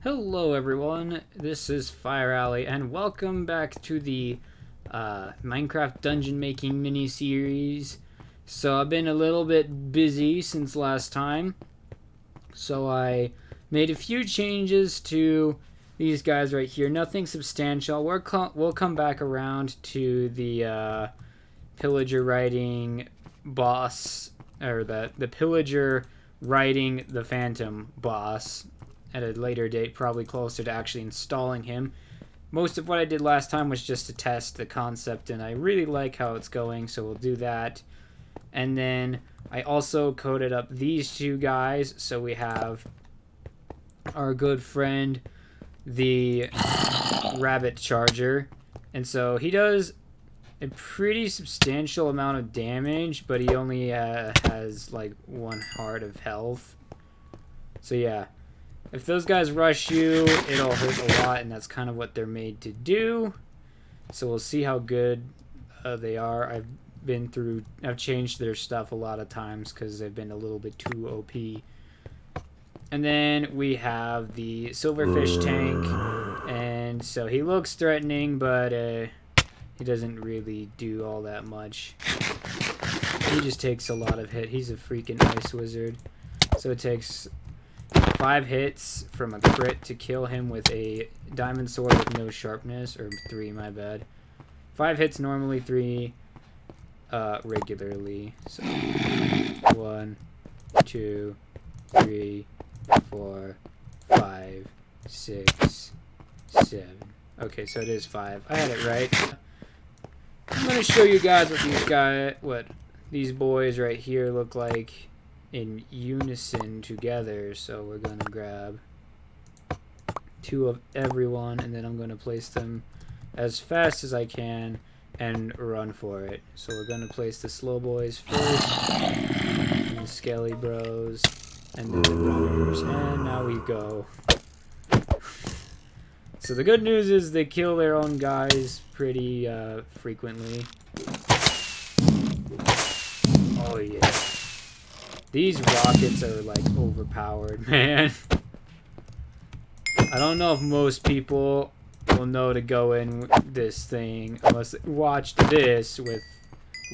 Hello everyone, this is Fireally, and welcome back to the Minecraft dungeon making mini-series. So I've been a little bit busy since last time, so I made a few changes to these guys right here. Nothing substantial. We'll come back around to the pillager riding boss, or the pillager riding the phantom boss at a later date, probably closer to actually installing him. Most of what I did last time was just to test the concept, and I really like how it's going, so we'll do that. And then I also coded up these two guys, so we have our good friend, the rabbit charger. And so he does a pretty substantial amount of damage, but he only has like 1 heart of health. So yeah, if those guys rush you, it'll hurt a lot, and that's kind of what they're made to do. So we'll see how good they are. I've changed their stuff a lot of times because they've been a little bit too OP. And then we have the silverfish tank, and so he looks threatening, but he doesn't really do all that much. He just takes a lot of hit. He's a freaking ice wizard. So it takes 5 hits from a crit to kill him with a diamond sword with no sharpness, or 3, my bad. 5 hits normally, 3 regularly. So 1, 2, 3, 4, 5, 6, 7. Okay, so it is 5. I had it right. I'm gonna show you guys what these boys right here look like in unison together. So we're gonna grab 2 of everyone, and then I'm gonna place them as fast as I can and run for it. So we're gonna place the slow boys first, and the skelly bros, and then the runners, and now we go. So the good news is they kill their own guys pretty frequently. Oh yeah. These rockets are like overpowered, man. I don't know if most people will know to go in with this thing unless they watched this with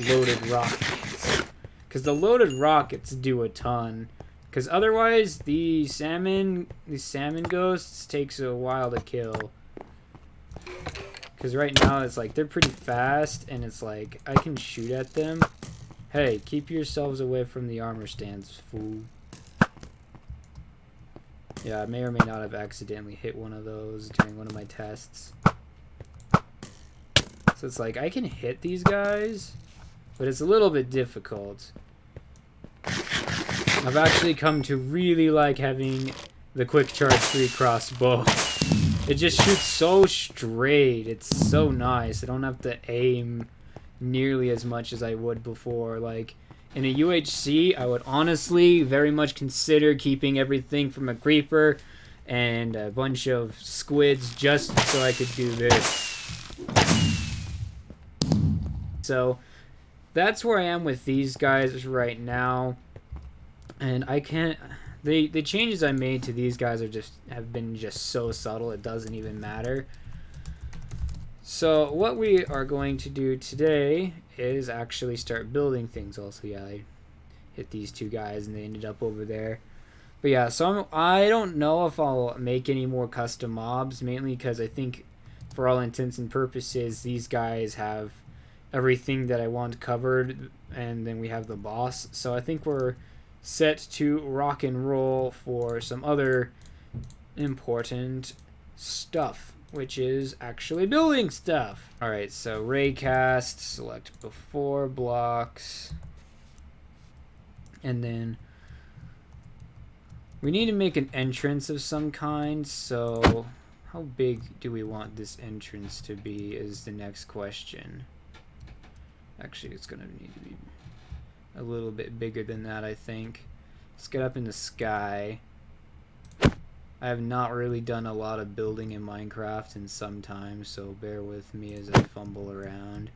loaded rockets. Because the loaded rockets do a ton. Because otherwise, the salmon ghosts takes a while to kill. Because right now, it's like they're pretty fast, and it's like I can shoot at them. Hey, keep yourselves away from the armor stands, fool. Yeah, I may or may not have accidentally hit one of those during one of my tests. So it's like I can hit these guys, but it's a little bit difficult. I've actually come to really like having the quick charge 3 crossbow. It just shoots so straight. It's so nice. I don't have to aim nearly as much as I would before. Like in a UHC, I would honestly very much consider keeping everything from a creeper and a bunch of squids just so I could do this. So that's where I am with these guys right now. And I can't. The changes I made to these guys have been just so subtle it doesn't even matter. So what we are going to do today is actually start building things. Also, yeah, I hit these 2 guys and they ended up over there. But yeah, so I don't know if I'll make any more custom mobs, mainly because I think for all intents and purposes these guys have everything that I want covered, and then we have the boss. So I think we're set to rock and roll for some other important stuff, which is actually building stuff. Alright, so raycast, select before blocks, and then we need to make an entrance of some kind. So how big do we want this entrance to be is the next question. Actually, it's gonna need to be a little bit bigger than that, I think. Let's get up in the sky. I have not really done a lot of building in Minecraft in some time, so bear with me as I fumble around.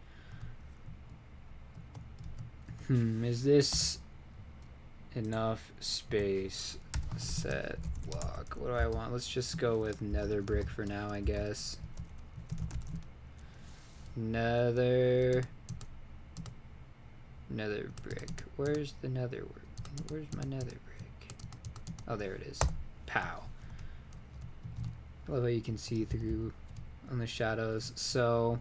Is this enough space? Set block. What do I want? Let's just go with nether brick for now, I guess. Nether brick. Where's the nether work? Where's my nether brick? Oh, there it is. Pow. I love how you can see through on the shadows. So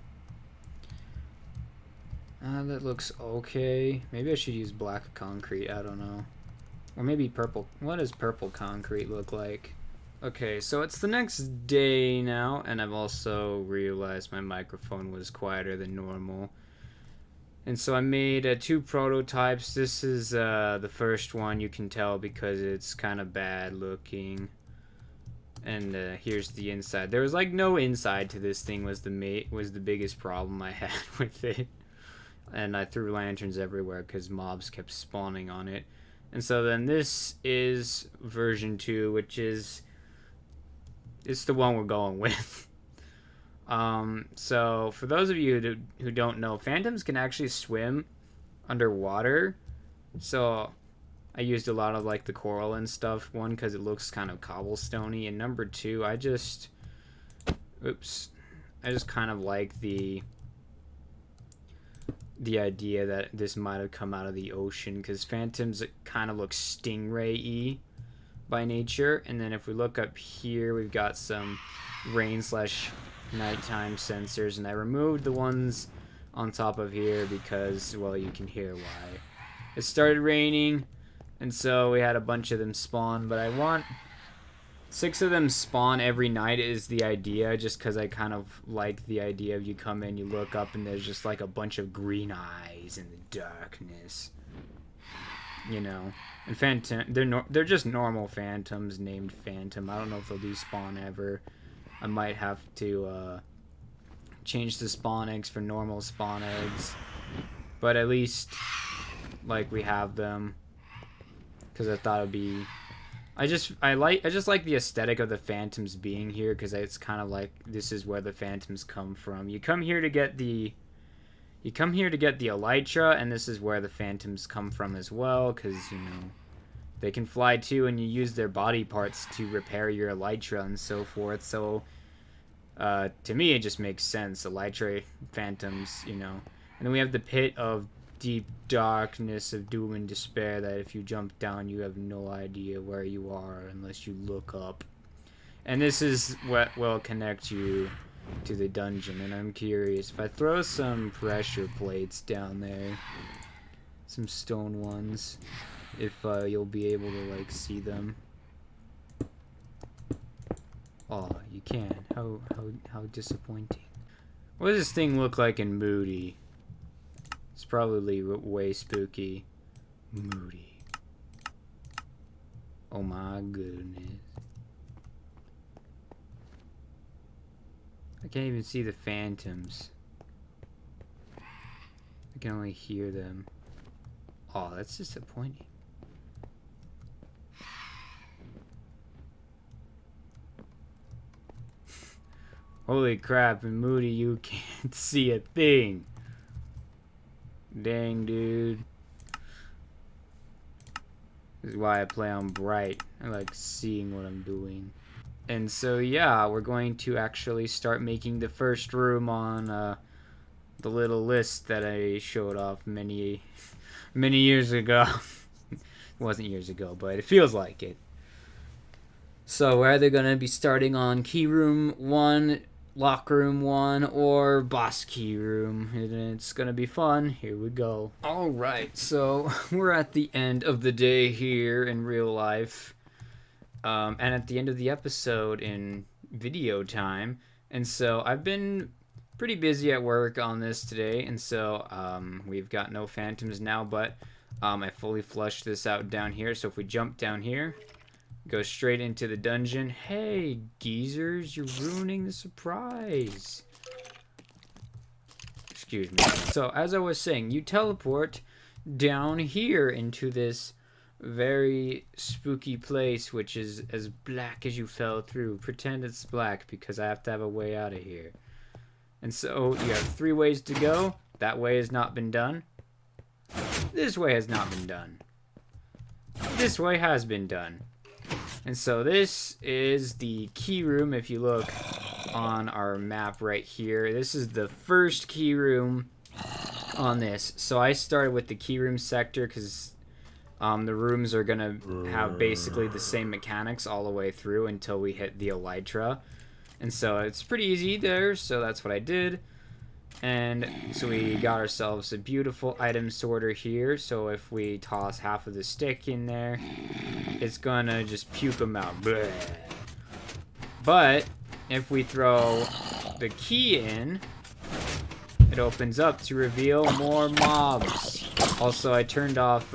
that looks okay. Maybe I should use black concrete. I don't know. Or maybe purple. What does purple concrete look like? Okay, so it's the next day now, and I've also realized my microphone was quieter than normal. And so I made 2 prototypes. This is the first one. You can tell because it's kind of bad looking. And here's the inside. There was like no inside to this thing was the biggest problem I had with it. And I threw lanterns everywhere because mobs kept spawning on it. And so then this is version 2, which is it's the one we're going with. So for those of you who don't know, phantoms can actually swim underwater. So I used a lot of like the coral and stuff. One, because it looks kind of cobblestoney, and number 2, I just kind of like the idea that this might have come out of the ocean, because phantoms kind of look stingray-y by nature. And then if we look up here, we've got some rain/nighttime sensors, and I removed the ones on top of here because, well, you can hear why. It started raining, and so we had a bunch of them spawn, but I want 6 of them spawn every night is the idea, just because I kind of like the idea of you come in, you look up, and there's just like a bunch of green eyes in the darkness. You know, and they're just normal phantoms named Phantom. I don't know if they'll do spawn ever. I might have to change the spawn eggs for normal spawn eggs, but at least like we have them, because I thought it'd be. I just like the aesthetic of the phantoms being here, because it's kind of like this is where the phantoms come from. You come here to get the elytra, and this is where the phantoms come from as well, because, you know, they can fly too, and you use their body parts to repair your elytra and so forth. So to me it just makes sense. Elytra phantoms, you know. And then we have the pit of deep darkness of doom and despair, that if you jump down you have no idea where you are unless you look up. And this is what will connect you to the dungeon. And I'm curious, if I throw some pressure plates down there, some stone ones, if you'll be able to like see them. Oh, you can. How disappointing. What does this thing look like in Moody? It's probably way spooky. Moody. Oh my goodness. I can't even see the phantoms. I can only hear them. Oh, that's disappointing. Holy crap, in Moody you can't see a thing. Dang, dude. This is why I play on bright. I like seeing what I'm doing. And so, yeah, we're going to actually start making the first room on the little list that I showed off many years ago. It wasn't years ago, but it feels like it. So we're either going to be starting on key room 1, lock room 1, or boss key room, and it's gonna be fun. Here we go. All right, so we're at the end of the day here in real life, and at the end of the episode in video time. And so I've been pretty busy at work on this today, and so we've got no phantoms now, but I fully flushed this out down here. So if we jump down here, go straight into the dungeon. Hey, geezers, you're ruining the surprise. Excuse me. So, as I was saying, you teleport down here into this very spooky place, which is as black as you fell through. Pretend it's black, because I have to have a way out of here. And so, you have 3 ways to go. That way has not been done. This way has not been done. This way has been done. And so this is the key room. If you look on our map right here, this is the first key room on this. So I started with the key room sector because the rooms are going to have basically the same mechanics all the way through until we hit the elytra. And so it's pretty easy there, so that's what I did. And so we got ourselves a beautiful item sorter here. So if we toss half of the stick in there, it's gonna just puke them out. Blech. But if we throw the key in, it opens up to reveal more mobs. Also, I turned off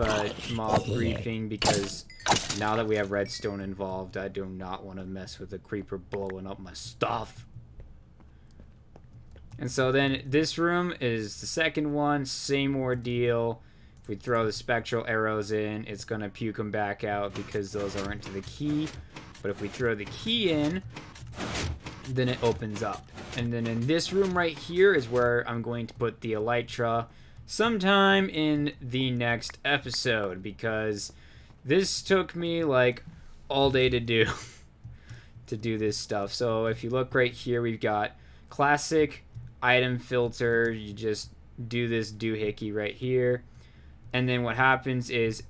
mob briefing because now that we have redstone involved, I do not want to mess with a creeper blowing up my stuff. And so then this room is the second one, same ordeal. If we throw the spectral arrows in, it's going to puke them back out because those aren't to the key. But if we throw the key in, then it opens up. And then in this room right here is where I'm going to put the elytra sometime in the next episode, because this took me like all day to do to do this stuff. So if you look right here, we've got classic item filter. You just do this doohickey right here, and then what happens is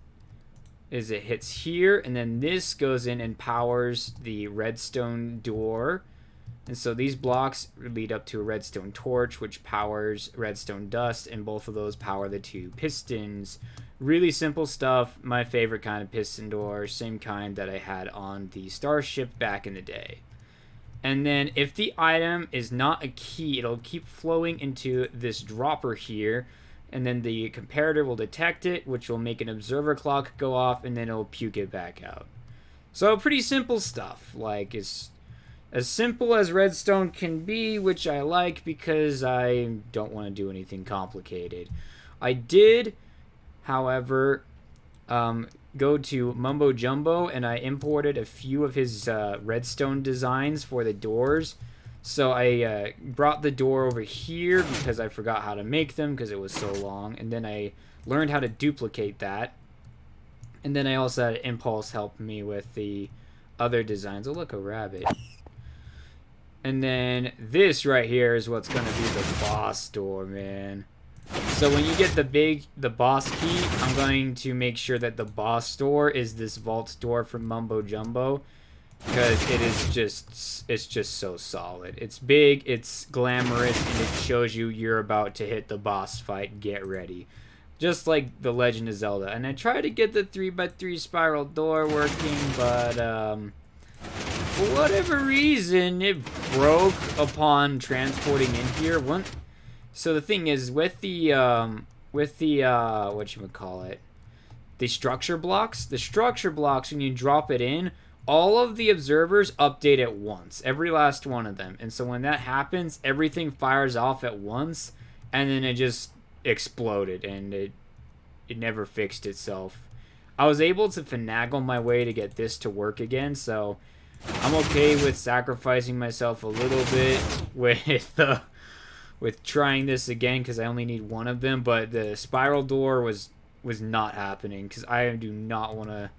it hits here, and then this goes in and powers the redstone door. And so these blocks lead up to a redstone torch, which powers redstone dust, and both of those power the two pistons. Really simple stuff. My favorite kind of piston door, same kind that I had on the starship back in the day. And then if the item is not a key, it'll keep flowing into this dropper here, and then the comparator will detect it, which will make an observer clock go off, and then it'll puke it back out. So pretty simple stuff. Like, it's as simple as redstone can be, which I like because I don't want to do anything complicated. I did, however, go to Mumbo Jumbo, and I imported a few of his redstone designs for the doors. So I brought the door over here because I forgot how to make them because it was so long, and then I learned how to duplicate that. And then I also had Impulse help me with the other designs. Oh, look, a rabbit. And then this right here is what's going to be the boss door, man. So when you get the boss key, I'm going to make sure that the boss door is this vault door from Mumbo Jumbo, because it's just so solid. It's big, it's glamorous, and it shows you're about to hit the boss fight. Get ready. Just like The Legend of Zelda. And I tried to get the 3x3 spiral door working, but for whatever reason, it broke upon transporting in here. So the thing is, with the whatchamacallit, the structure blocks, when you drop it in, all of the observers update at once, every last one of them. And so when that happens, everything fires off at once, and then it just exploded, and it never fixed itself. I was able to finagle my way to get this to work again, so I'm okay with sacrificing myself a little bit with trying this again, because I only need one of them. But the spiral door was not happening, because I do not want to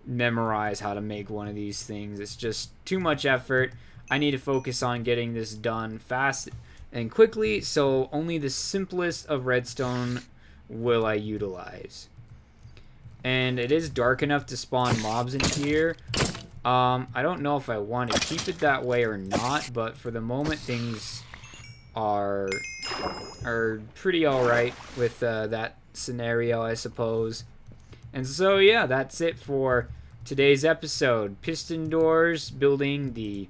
memorize how to make one of these things. It's just too much effort. I need to focus on getting this done fast and quickly, so only the simplest of redstone will I utilize. And it is dark enough to spawn mobs in here. I don't know if I want to keep it that way or not, but for the moment things are pretty alright with that scenario, I suppose. And so yeah, that's it for today's episode. Piston doors, building the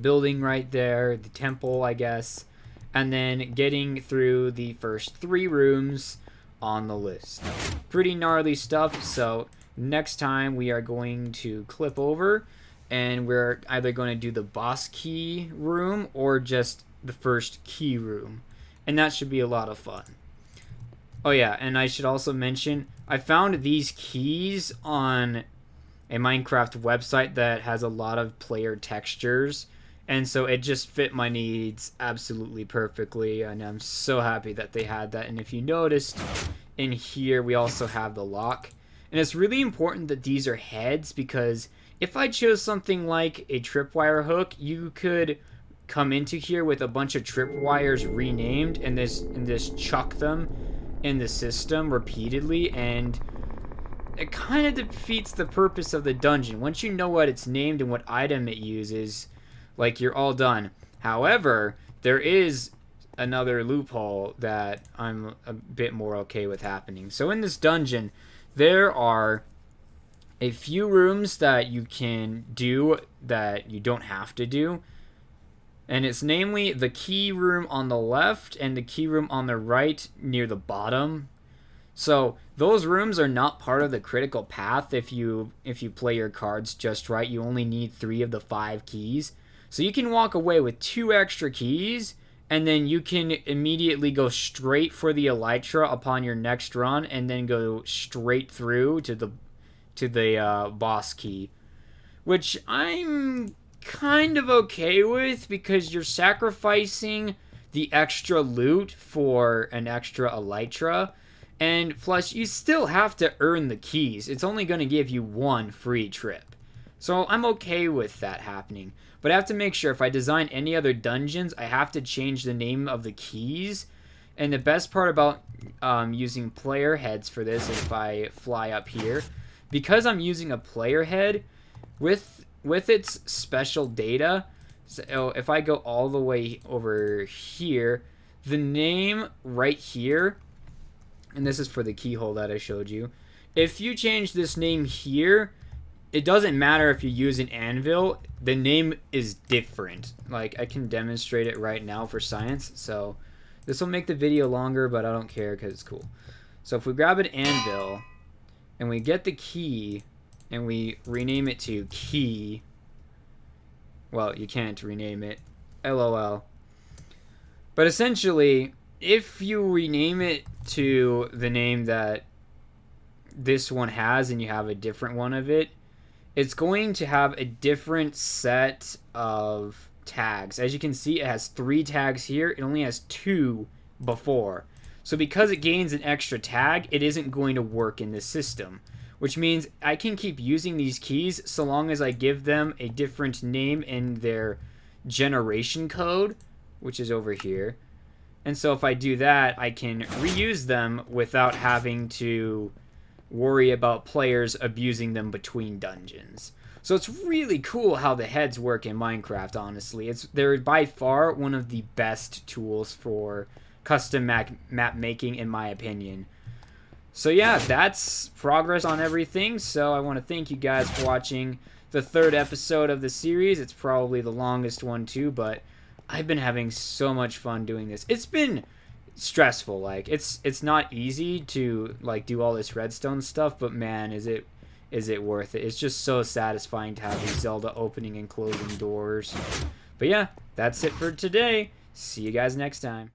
building right there, the temple, I guess, and then getting through the first 3 rooms on the list. Pretty gnarly stuff. So next time we are going to clip over, and we're either going to do the boss key room or just the first key room, and that should be a lot of fun. Oh yeah, and I should also mention, I found these keys on a Minecraft website that has a lot of player textures, and so it just fit my needs absolutely perfectly, and I'm so happy that they had that. And if you noticed, in here we also have the lock, and it's really important that these are heads, because If I chose something like a tripwire hook, you could come into here with a bunch of tripwires renamed and this chuck them in the system repeatedly, and it kind of defeats the purpose of the dungeon. Once you know what it's named and what item it uses, like, you're all done. However, there is another loophole that I'm a bit more okay with happening. So in this dungeon, there are a few rooms that you can do that you don't have to do. And it's namely the key room on the left and the key room on the right near the bottom. So those rooms are not part of the critical path if you play your cards just right. You only need 3 of the 5 keys. So you can walk away with 2 extra keys, and then you can immediately go straight for the elytra upon your next run, and then go straight through to the boss key, which I'm kind of okay with, because you're sacrificing the extra loot for an extra elytra, and plus you still have to earn the keys. It's only going to give you 1 free trip, so I'm okay with that happening. But I have to make sure if I design any other dungeons, I have to change the name of the keys. And the best part about using player heads for this, if I fly up here, because I'm using a player head with its special data, so if I go all the way over here, the name right here, and this is for the keyhole that I showed you, if you change this name here, it doesn't matter if you use an anvil, the name is different. Like, I can demonstrate it right now for science, so this will make the video longer, but I don't care because it's cool. So if we grab an anvil and we get the key and we rename it to key, well, you can't rename it, LOL. But essentially, if you rename it to the name that this one has and you have a different one of it, it's going to have a different set of tags. As you can see, it has 3 tags here. It only has 2 before. So because it gains an extra tag, it isn't going to work in this system, which means I can keep using these keys so long as I give them a different name in their generation code, which is over here. And so if I do that, I can reuse them without having to worry about players abusing them between dungeons. So it's really cool how the heads work in Minecraft, honestly. They're by far one of the best tools for custom map making, in my opinion. So yeah, that's progress on everything. So I want to thank you guys for watching the 3rd episode of the series. It's probably the longest one too, but I've been having so much fun doing this. It's been stressful. Like, it's not easy to like do all this redstone stuff, but man, is it worth it. It's just so satisfying to have these Zelda opening and closing doors. But yeah, that's it for today. See you guys next time.